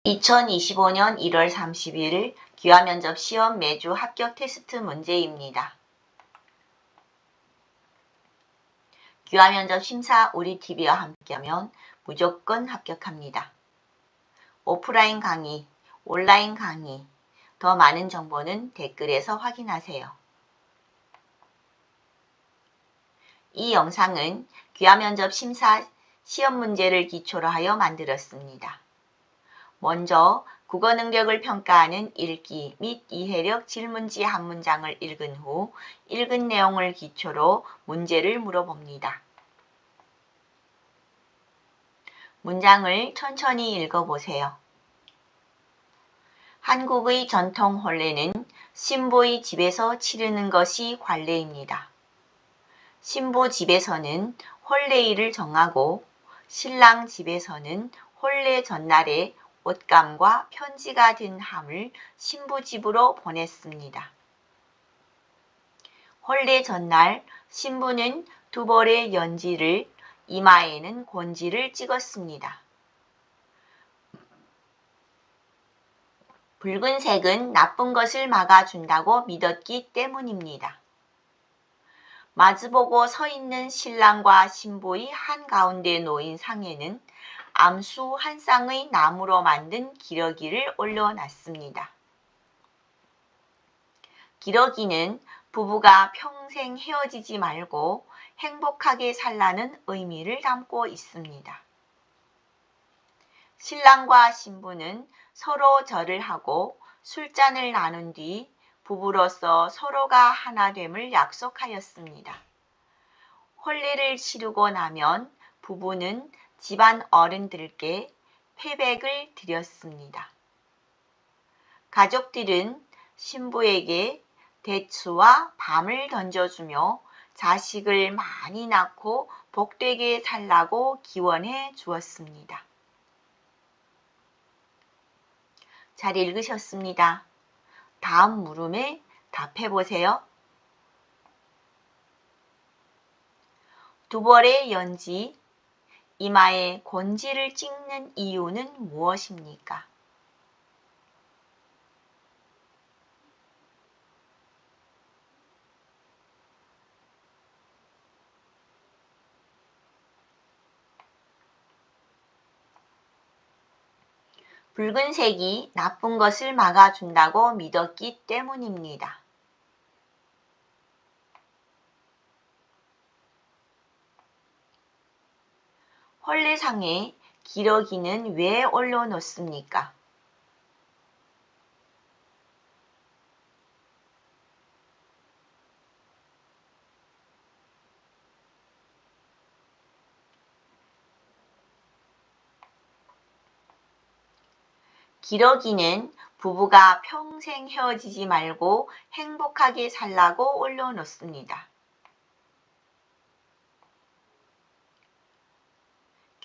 2025년 1월 30일 기화면접 시험 매주 합격 테스트 문제입니다. 기화면접 심사 우리TV와 함께하면 무조건 합격합니다. 오프라인 강의, 온라인 강의, 더 많은 정보는 댓글에서 확인하세요. 이 영상은 기화면접 심사 시험 문제를 기초로 하여 만들었습니다. 먼저 국어 능력을 평가하는 읽기 및 이해력 질문지 한 문장을 읽은 후 읽은 내용을 기초로 문제를 물어봅니다. 문장을 천천히 읽어보세요. 한국의 전통 혼례는 신부의 집에서 치르는 것이 관례입니다. 신부 집에서는 혼례일을 정하고 신랑 집에서는 혼례 전날에 옷감과 편지가 든 함을 신부 집으로 보냈습니다. 혼례 전날 신부는 두 벌의 연지를, 이마에는 곤지를 찍었습니다. 붉은색은 나쁜 것을 막아준다고 믿었기 때문입니다. 마주보고 서 있는 신랑과 신부의 한가운데 놓인 상에는 암수 한 쌍의 나무로 만든 기러기를 올려놨습니다. 기러기는 부부가 평생 헤어지지 말고 행복하게 살라는 의미를 담고 있습니다. 신랑과 신부는 서로 절을 하고 술잔을 나눈 뒤 부부로서 서로가 하나됨을 약속하였습니다. 혼례를 치르고 나면 부부는 집안 어른들께 패백을 드렸습니다. 가족들은 신부에게 대추와 밤을 던져주며 자식을 많이 낳고 복되게 살라고 기원해 주었습니다. 잘 읽으셨습니다. 다음 물음에 답해 보세요. 두 벌의 연지, 이마에 곤지를 찍는 이유는 무엇입니까? 붉은색이 나쁜 것을 막아준다고 믿었기 때문입니다. 혼례상에 기러기는 왜 올려놓습니까? 기러기는 부부가 평생 헤어지지 말고 행복하게 살라고 올려놓습니다.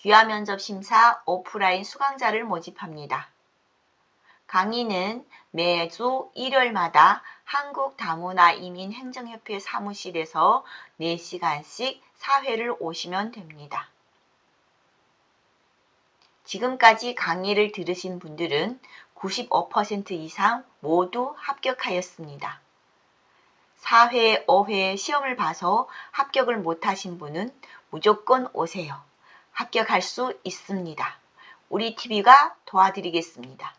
기화면접 심사 오프라인 수강자를 모집합니다. 강의는 매주 일요일마다 한국다문화이민행정협회 사무실에서 4시간씩 4회를 오시면 됩니다. 지금까지 강의를 들으신 분들은 95% 이상 모두 합격하였습니다. 4회, 5회 시험을 봐서 합격을 못하신 분은 무조건 오세요. 합격할 수 있습니다. 우리TV가 도와드리겠습니다.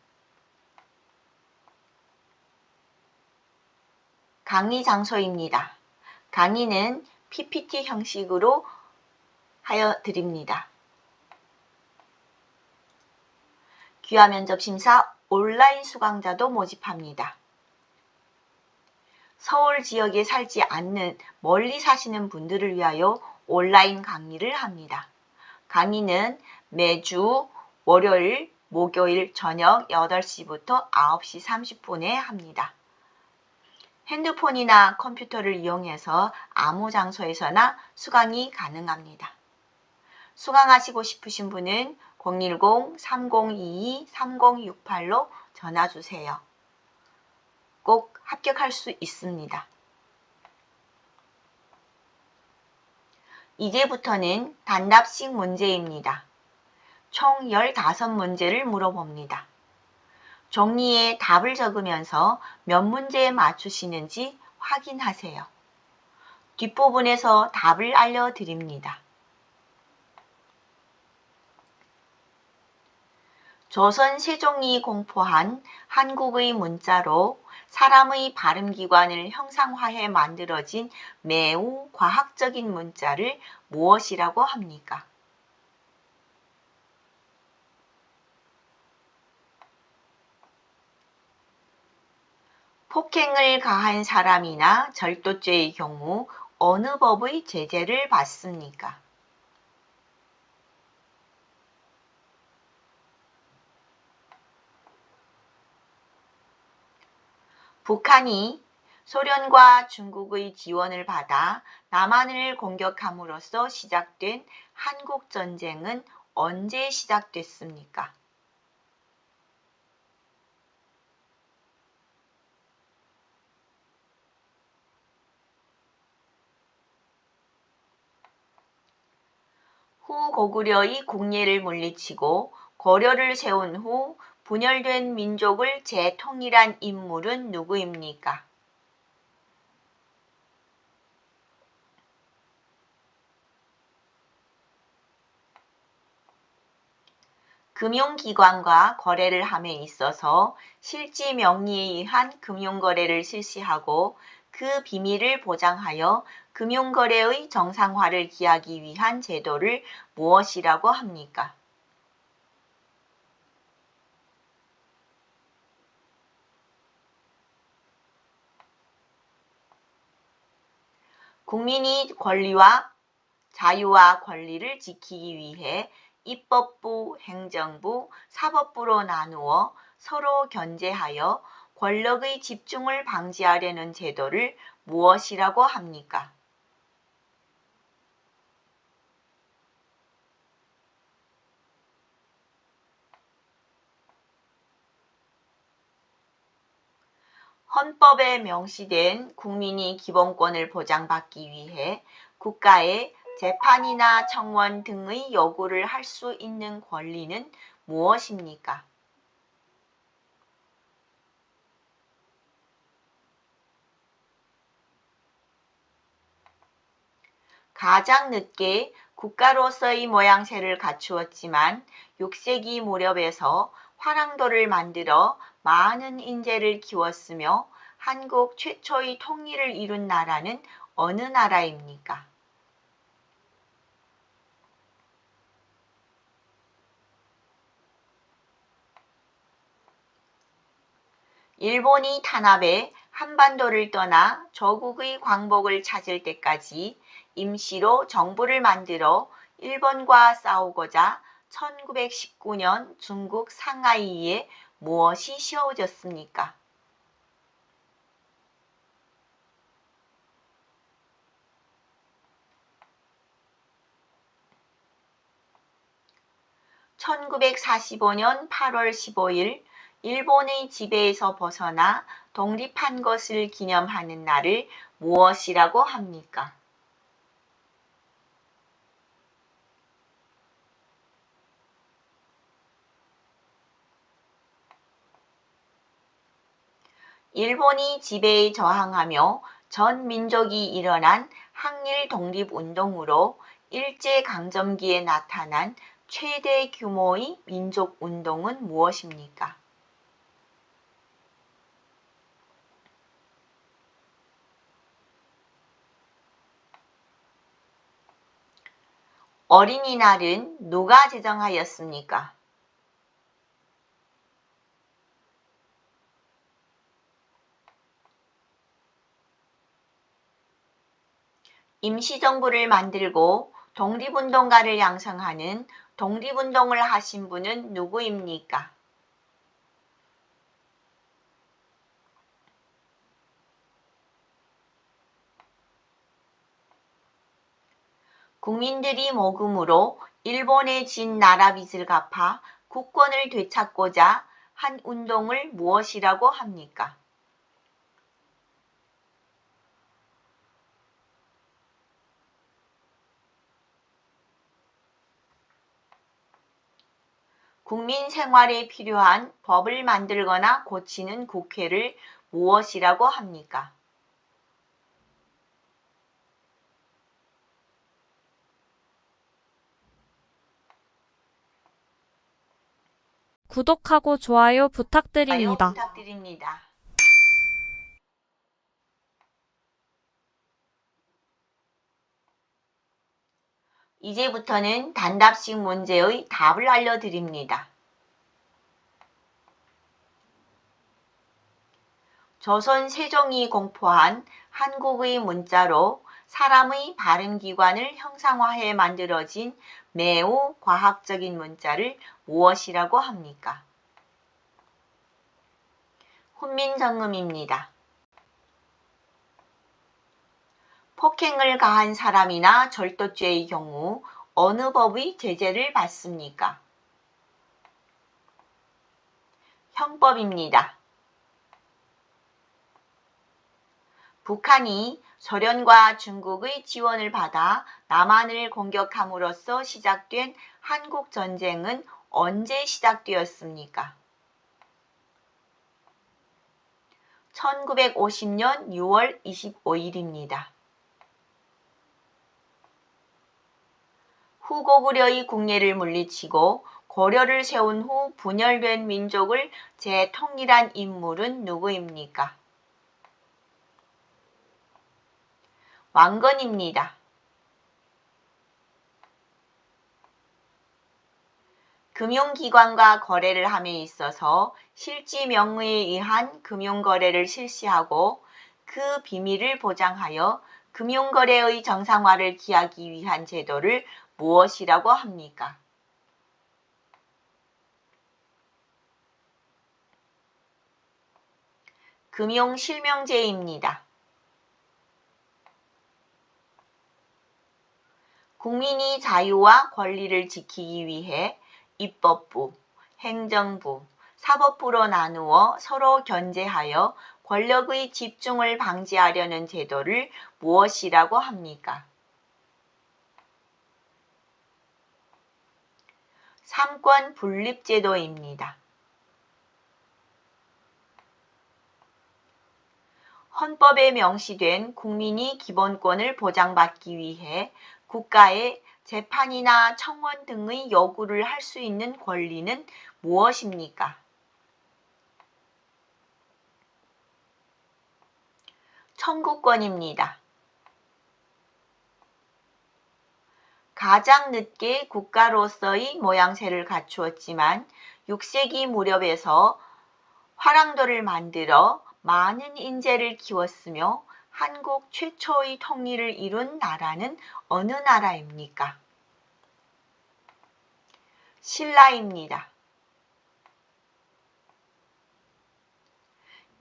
강의 장소입니다. 강의는 PPT 형식으로 하여 드립니다. 기화면접 심사 온라인 수강자도 모집합니다. 서울 지역에 살지 않는 멀리 사시는 분들을 위하여 온라인 강의를 합니다. 강의는 매주 월요일, 목요일 저녁 8시부터 9시 30분에 합니다. 핸드폰이나 컴퓨터를 이용해서 아무 장소에서나 수강이 가능합니다. 수강하시고 싶으신 분은 010-3022-3068로 전화주세요. 꼭 합격할 수 있습니다. 이제부터는 단답식 문제입니다. 총 15문제를 물어봅니다. 종이에 답을 적으면서 몇 문제에 맞추시는지 확인하세요. 뒷부분에서 답을 알려드립니다. 조선 세종이 공포한 한국의 문자로 사람의 발음기관을 형상화해 만들어진 매우 과학적인 문자를 무엇이라고 합니까? 폭행을 가한 사람이나 절도죄의 경우 어느 법의 제재를 받습니까? 북한이 소련과 중국의 지원을 받아 남한을 공격함으로써 시작된 한국전쟁은 언제 시작됐습니까? 후 고구려의 궁예를 물리치고 고려를 세운 후 분열된 민족을 재통일한 인물은 누구입니까? 금융기관과 거래를 함에 있어서 실지 명의에 의한 금융거래를 실시하고 그 비밀을 보장하여 금융거래의 정상화를 기하기 위한 제도를 무엇이라고 합니까? 국민이 권리와 자유와 권리를 지키기 위해 입법부, 행정부, 사법부로 나누어 서로 견제하여 권력의 집중을 방지하려는 제도를 무엇이라고 합니까? 헌법에 명시된 국민이 기본권을 보장받기 위해 국가에 재판이나 청원 등의 요구를 할 수 있는 권리는 무엇입니까? 가장 늦게 국가로서의 모양새를 갖추었지만 6세기 무렵에서 화랑도를 만들어 많은 인재를 키웠으며 한국 최초의 통일을 이룬 나라는 어느 나라입니까? 일본이 탄압해 한반도를 떠나 조국의 광복을 찾을 때까지 임시로 정부를 만들어 일본과 싸우고자 1919년 중국 상하이에 무엇이 세워졌습니까? 1945년 8월 15일 일본의 지배에서 벗어나 독립한 것을 기념하는 날을 무엇이라고 합니까? 일본이 지배에 저항하며 전 민족이 일어난 항일 독립운동으로 일제강점기에 나타난 최대 규모의 민족운동은 무엇입니까? 어린이날은 누가 제정하였습니까? 임시정부를 만들고 독립운동가를 양성하는 독립운동을 하신 분은 누구입니까? 국민들이 모금으로 일본에 진 나라 빚을 갚아 국권을 되찾고자 한 운동을 무엇이라고 합니까? 국민 생활에 필요한 법을 만들거나 고치는 국회를 무엇이라고 합니까? 구독하고 좋아요 부탁드립니다. 부탁드립니다. 이제부터는 단답식 문제의 답을 알려드립니다. 조선 세종이 공포한 한국의 문자로 사람의 발음기관을 형상화해 만들어진 매우 과학적인 문자를 무엇이라고 합니까? 훈민정음입니다. 폭행을 가한 사람이나 절도죄의 경우 어느 법의 제재를 받습니까? 형법입니다. 북한이 소련과 중국의 지원을 받아 남한을 공격함으로써 시작된 한국전쟁은 언제 시작되었습니까? 1950년 6월 25일입니다. 후고구려의 궁예를 물리치고 고려를 세운 후 분열된 민족을 재통일한 인물은 누구입니까? 왕건입니다. 금융기관과 거래를 함에 있어서 실지 명의에 의한 금융거래를 실시하고 그 비밀을 보장하여 금융거래의 정상화를 기하기 위한 제도를 무엇이라고 합니까? 금융실명제입니다. 국민이 자유와 권리를 지키기 위해 입법부, 행정부, 사법부로 나누어 서로 견제하여 권력의 집중을 방지하려는 제도를 무엇이라고 합니까? 삼권 분립제도입니다. 헌법에 명시된 국민이 기본권을 보장받기 위해 국가에 재판이나 청원 등의 요구를 할 수 있는 권리는 무엇입니까? 청구권입니다. 가장 늦게 국가로서의 모양새를 갖추었지만 6세기 무렵에서 화랑도를 만들어 많은 인재를 키웠으며 한국 최초의 통일을 이룬 나라는 어느 나라입니까? 신라입니다.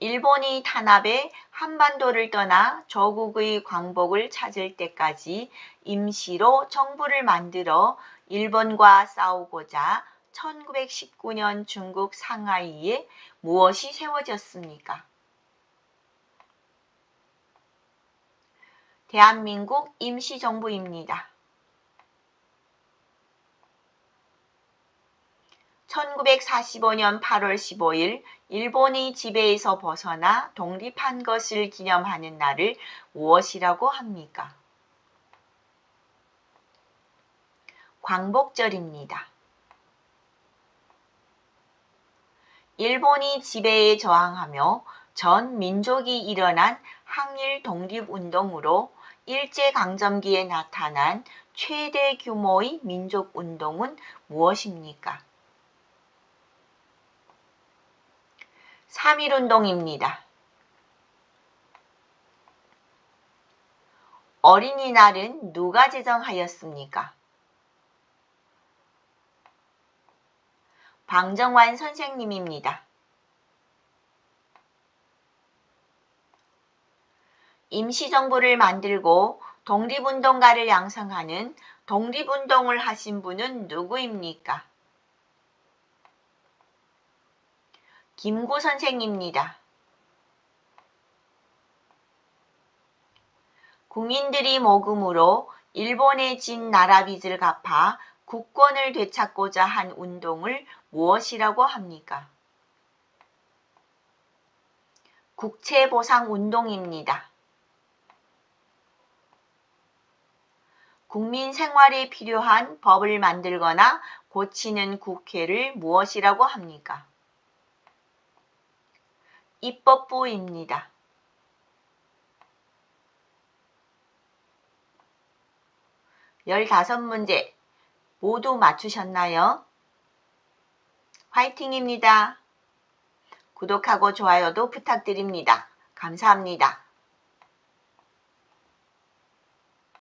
일본이 탄압해 한반도를 떠나 조국의 광복을 찾을 때까지 임시로 정부를 만들어 일본과 싸우고자 1919년 중국 상하이에 무엇이 세워졌습니까? 대한민국 임시정부입니다. 1945년 8월 15일 일본의 지배에서 벗어나 독립한 것을 기념하는 날을 무엇이라고 합니까? 광복절입니다. 일본이 지배에 저항하며 전 민족이 일어난 항일 독립운동으로 일제강점기에 나타난 최대 규모의 민족운동은 무엇입니까? 3.1운동입니다. 어린이날은 누가 제정하였습니까? 방정환 선생님입니다. 임시정부를 만들고 독립운동가를 양성하는 독립운동을 하신 분은 누구입니까? 김구 선생입니다. 국민들이 모금으로 일본에 진 나라 빚을 갚아 국권을 되찾고자 한 운동을 무엇이라고 합니까? 국채보상운동입니다. 국민 생활에 필요한 법을 만들거나 고치는 국회를 무엇이라고 합니까? 입법부입니다. 15문제 모두 맞추셨나요? 화이팅입니다. 구독하고 좋아요도 부탁드립니다. 감사합니다.